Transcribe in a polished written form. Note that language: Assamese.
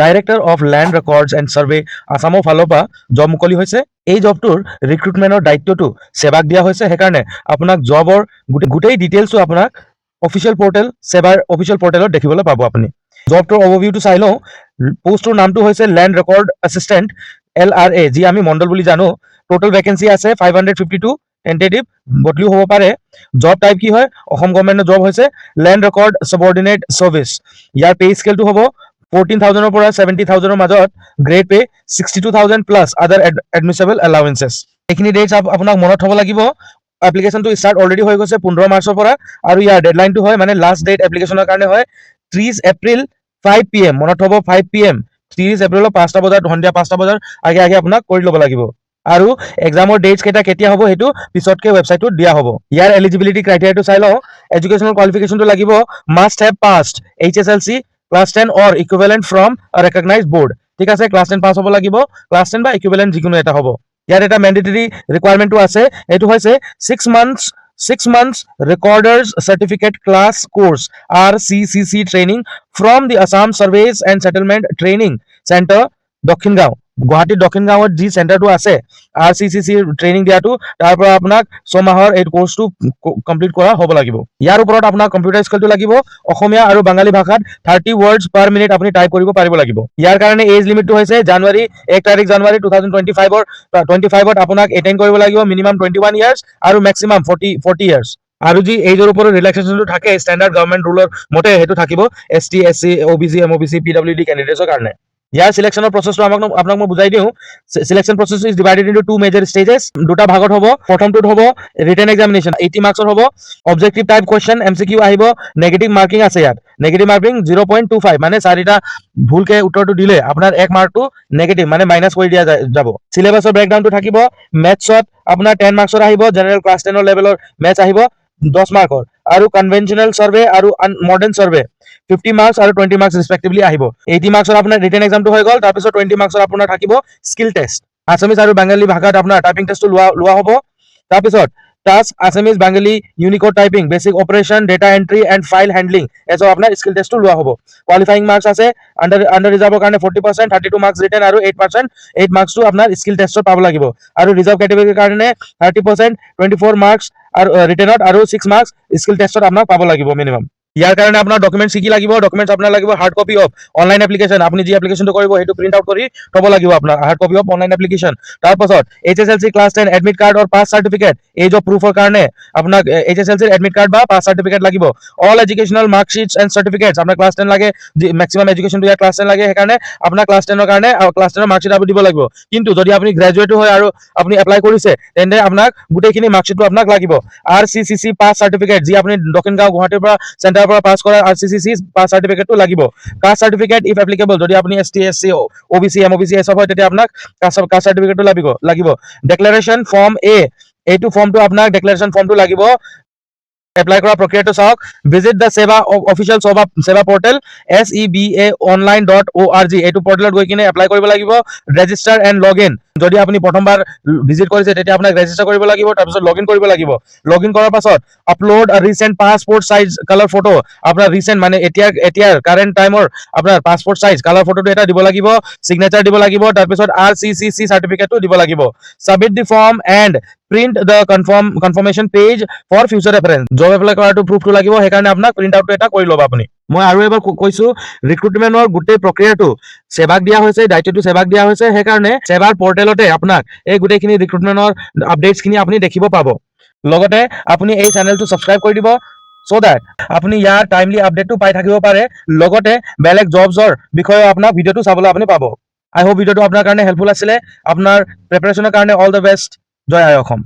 Director of land records and survey আছামৰ ফালৰ পৰা জব মুকলি হৈছে। এই জবটোৰ ৰিক্ৰুটমেণ্টৰ দায়িত্বটো সেৱাক দিয়া হৈছে। সেইকাৰণে আপোনাক জবৰ গোটেই ডিটেইলছটো আপোনাক অফিচিয়েল পৰ্টেল সেৱাৰ অফিচিয়েল পৰ্টেলত দেখিবলৈ পাব। আপুনি জবটোৰ অভাৰভিউটো চাই লওঁ। পোষ্টটোৰ নামটো হৈছে লেণ্ড ৰেকৰ্ড এছিষ্টেণ্ট LRA, যি আমি মণ্ডল বুলি জানো। টোটেল ভেকেঞ্চি আছে 552, টেণ্টেটিভ বদলিও হ'ব পাৰে। জব টাইপ কি হয়? অসম গভৰ্ণমেণ্টৰ জব হৈছে লেণ্ড ৰেকৰ্ড ছাবঅৰ্ডিনেট ছাৰ্ভিচ। ইয়াৰ পে স্কেলটো হ'ব 14,000 পৰা 70,000 মাজত। গ্ৰেড পে 62,000 প্লাছ আদাৰ এডমিছেবল এলাউৱেঞ্চেছ। এইখিনি ডেটছ আপোনাক মনত থ'ব লাগিব। এপ্লিকেশ্যনটো ষ্টাৰ্ট অলৰেডি হৈ গৈছে 15 মাৰ্চৰ পৰা, আৰু ইয়াৰ ডেডলাইনটো হয় মানে লাষ্ট ডেট এপ্লিকেশ্যনৰ কাৰণে হয় 30 এপ্ৰিল 5 PM। মনত থ'ব 5 PM। 30 এপ্ৰিলৰ 5টা বজাত, সন্ধিয়া 5টা বজাৰ আগে আগে আপোনাক কৰি ল'ব লাগিব। আৰু এক্সামৰ ডেটছ কেতিয়া হ'ব সেইটো পিছতকে ৱেবছাইটটোত দিয়া হ'ব। ইয়াৰ এলিজিবিলিটি ক্ৰাইটেৰিয়াটো চাই লওঁ। এডুকেশ্যনেল কোৱালিফিকেশ্যনটো লাগিব must have passed HSLC class 10 or equivalent from recognised board. ঠিক আছে, ক্লাছ 10 পাছ হ'ব লাগিব, ক্লাছ 10 বা ইকুইভেলেণ্ট যিকোনো এটা হ'ব। ইয়াত এটা মেণ্ডেটৰী ৰিকুৱাৰমেণ্টটো আছে, এইটো হৈছে 6 months recorders certificate class course RCCC training from the Assam surveys and settlement training centre Dakshin Gaon. গুৱাহাটীৰ দক্ষিণ গাঁৱত যি চেণ্টাৰটো আছে RCCC ট্ৰেইনিং দিয়াটো, তাৰ পৰা আপোনাক 6 মাহৰ এই কোৰ্চটো কমপ্লিট কৰা হ'ব লাগিব। ইয়াৰ ওপৰত আপোনাক কম্পিউটাৰ স্কিলটো লাগিব। অসমীয়া আৰু বাঙালী ভাষাত 30 words per minute আপুনি টাইপ কৰিব পাৰিব লাগিব। ইয়াৰ কাৰণে এজ লিমিটটো হৈছে 1 তাৰিখ জানুৱাৰী 2025ত আপোনাক এটেইন কৰিব লাগিব মিনিমাম 21 ইয়াৰ্ছ আৰু মেক্সিমাম 40 ইয়াৰ্ছ। আৰু যি এইজৰ ওপৰত ৰিলেক্সেশ্যনটো থাকে ষ্টেণ্ডাৰ্ড গভৰ্ণমেণ্ট ৰুলৰ মতে, সেইটো থাকিব ST SC OBC MOBC PWD কেণ্ডিডেটছৰ কাৰণে। ইয়াৰ চিলেকশ্যনৰ প্ৰচেছটো আপোনাক মই বুজাই দিওঁ। Selection process is divided into 2 major stages. দুটা ভাগত হ'ব। প্ৰথমটোত হ'ব ৰিটেন এক্সামিনেশ্যন 80 মাৰ্কছৰ হ'ব। অবজেক্টিভ টাইপ কুৱেশ্যন MCQ আহিব। নেগেটিভ মাৰ্কিং আছে ইয়াত। নেগেটিভ মাৰ্কিং 0.25, মানে 4টা ভুলকে উত্তৰটো দিলে আপোনাৰ 1 মাৰ্কটো নেগেটিভ, মানে মাইনাছ কৰি দিয়া যাব। চিলেবাছৰ ব্ৰেকডাউনটো থাকিব। মেথছত আপোনাৰ 10 মাৰ্কছৰ আহিব। জেনেৰেল ক্লাছ 10 লেভেলৰ মেথছ আহিব 10 মাৰ্কৰ, আৰু কনভেনচনেল ছাৰ্ভে আৰু মডাৰ্ণ ছাৰ্ভে 50 মাৰ্কছ আৰু 20 মাৰ্কছ ৰেস্পেক্টিভলি আহিব। 80 মাৰ্কছৰ আপোনাৰ ৰিটেন এক্সামটো হৈ গ'ল। তাৰপিছত 20 মাৰ্কছৰ আপোনাৰ থাকিব স্কিল টেষ্ট। আছামিজ আৰু বাঙালী ভাষাত আপোনাৰ টাইপিং টেষ্টটো লোৱা হ'ব। তাৰপিছত task Assamese Bengali Unicode typing, basic operation, data entry and file handling, এজৰ আপোনাৰ স্কিল টেষ্টটো লোৱা হ'ব। কোৱালিফাইং মাৰ্কছ আছে আণ্ডাৰ ৰিজাৰ্ভৰ কাৰণে 40%, 32 মাৰ্কছ ৰিটেন আৰু 8 মাৰ্কছটো আপোনাৰ স্কিল টেষ্টত পাব লাগিব। আৰু ৰিজাৰ্ভ কেটেগৰীৰ কাৰণে 30%, 24 মাৰ্কছ আৰু ৰিটেনত আৰু 6 মাৰ্কছ স্কিল টেষ্টত আপোনাক পাব লাগিব মিনিমাম। ইয়াৰ কাৰণে আপোনাৰ ডকুমেণ্টছ কি লাগিব? ডকুমেণ্টছ আপোনাৰ লাগিব hard copy of online application. আপুনি যি এপ্লিকেশ্যনটো কৰিব সেইটো প্ৰিণ্ট আউট কৰি থ'ব লাগিব আপোনাৰ hard copy of online application. তাৰপাছত HSLC ক্লাছ 10 এডমিট কাৰ্ড আৰু পাছ চাৰ্টিফিকেট, এজ অফ প্ৰুফৰ কাৰণে আপোনাক HSLC এডমিট কাৰ্ড বা পাছ চাৰ্টিফিকেট লাগিব। অল এডুকেশ্যনেল মাৰ্কশ্বিটছ এণ্ড চাৰ্টিফিকেটছ, আপোনাৰ ক্লাছ 10 লাগে, মেক্সিমাম এডুকেশ্যনটো ইয়াত ক্লাছ 10 লাগে, সেইকাৰণে আপোনাৰ ক্লাছ 10ৰ কাৰণে ক্লাছ 10ৰ মাৰ্কশ্বিট আপুনি দিব লাগিব। কিন্তু যদি আপুনি গ্ৰেজুৱেটো হয় আৰু আপুনি এপ্লাই কৰিছে, তেন্তে আপোনাক গোটেইখিনি মাৰ্কশ্বিটটো আপোনাক লাগিব। RCCC পাছ চাৰ্টিফিকেট, যি আপুনি দক্ষিণ গাঁও গুৱাহাটীৰ পৰা চেণ্টাৰৰ পৰা পাছ কৰা RCCC পাছ চাৰ্টিফিকেটটো লাগিব। কাষ্ট চাৰ্টিফিকেট ইফ এপ্লিকেবল, যদি আপুনি ST SC OBC MOBC এসব হয় তেতিয়া আপোনাক কাষ্ট চাৰ্টিফিকেটটো লাগিব। ডেক্লাৰেশ্যন ফৰ্ম এইটো ফৰ্মটো আপোনাক ডেক্লাৰেশ্যন ফৰ্মটো লাগিব। এপ্লাই কৰা প্ৰক্ৰিয়াটো চাওক। ভিজিট দ্য সেৱা অফিচিয়েল সেৱা পৰ্টেল sebaonline.org, এইটো পৰ্টেলত গৈ কিনে এপ্লাই কৰিব লাগিব। ৰেজিষ্টাৰ এণ্ড লগ ইন, যদি আপুনি প্ৰথমবাৰ ভিজিট কৰিছে তেতিয়া আপোনাক ৰেজিষ্টাৰ কৰিব লাগিব, তাৰপিছত লগ ইন কৰিব লাগিব। লগ ইন কৰাৰ পাছত upload recent passport size colour photo, আপোনাৰ ৰিচেণ্ট মানে এতিয়াৰ কাৰেণ্ট টাইমৰ আপোনাৰ পাছপোৰ্ট চাইজ কালাৰ ফটোটো এটা দিব লাগিব। চিগনেচাৰ দিব লাগিব। তাৰপিছত RCCC চাৰ্টিফিকেটটো দিব লাগিব। Submit the form and print the confirmation page for future reference. Job apply কৰাটো প্ৰুফটো লাগিব, সেইকাৰণে আপোনাক প্ৰিণ্ট আউটটো এটা কৰি ল'ব আপুনি। মই আৰু এবাৰ কৈছোঁ, ৰিক্ৰুটমেণ্টৰ গোটেই প্ৰক্ৰিয়াটো সেৱাক দিয়া হৈছে, দায়িত্বটো সেৱাক দিয়া হৈছে। সেইকাৰণে সেৱাৰ পৰ্টেলতে আপোনাক এই গোটেইখিনি ৰিক্ৰুটমেণ্টৰ আপডেটছখিনি আপুনি দেখিব পাব। লগতে আপুনি এই চেনেলটো ছাবস্ক্ৰাইব কৰি দিব, so that আপুনি ইয়াৰ টাইমলি আপডেটটো পাই থাকিব পাৰে। লগতে বেলেগ জবছৰ বিষয়েও আপোনাক ভিডিঅ'টো চাবলৈ আপুনি পাব। আই হোপ ভিডিঅ'টো আপোনাৰ কাৰণে হেল্পফুল আছিলে। আপোনাৰ প্ৰিপাৰেশ্যনৰ কাৰণে অল দ্য বেষ্ট। জয় আই অসম।